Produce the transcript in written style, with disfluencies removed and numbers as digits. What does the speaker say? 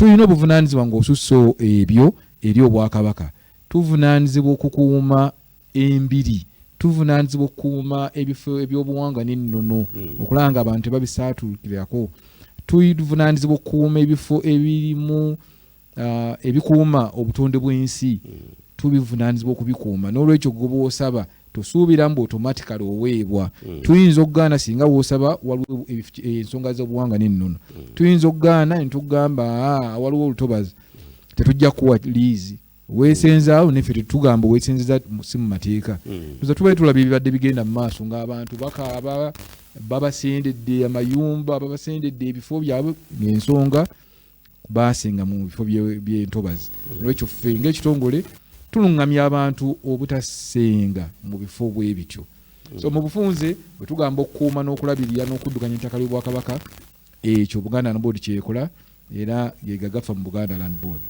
tulina obuvunaanyizibwa ng'osusso ebyo eri Obwakabaka. Tuvunaanyizibwa okukuuma embiri, tuvunaanyizibwa okukuuma ebifo ebyobuwangwa n'ennono okulanga abantu tebabisaatuukirako. Tuvunaanyizibwa okukuuma ebifo ebirimu ebikuuma obutonde bw'ensi, tubivunaanyizibwa okubikuuma. N'olwekyo gwe bw'osaba tosuubira mbu automatically oweebwa. Tuyinza okugaana singa w'osaba waliwo ensonga z'obuwangwa n'ennono. Tuyinza okugaana ne tugamba waliwo olutobazi tetujja kuwa liizi. Weesenzaawo neffe tetugamba weesenzeza si mu mateeka. Tuza tubaye tulaba ebibadde bigenda mu maaso ng'abantu bakaaba babasendedde amayumba, babasendedde ebifo byabwe ng'ensonga baasenga mu bifo by'entobazi. Olwekyo ffe ng'ekitongole tulungamya abantu obutasenga mu bifo bwe bityo. So mu bufunze bwe tugamba okukuuma n'okulabirira n'okuddukanya ettaka ly'Obwakabaka, ekyo Buganda Land Board kyekola era ye gagafa mu Buganda Land Board.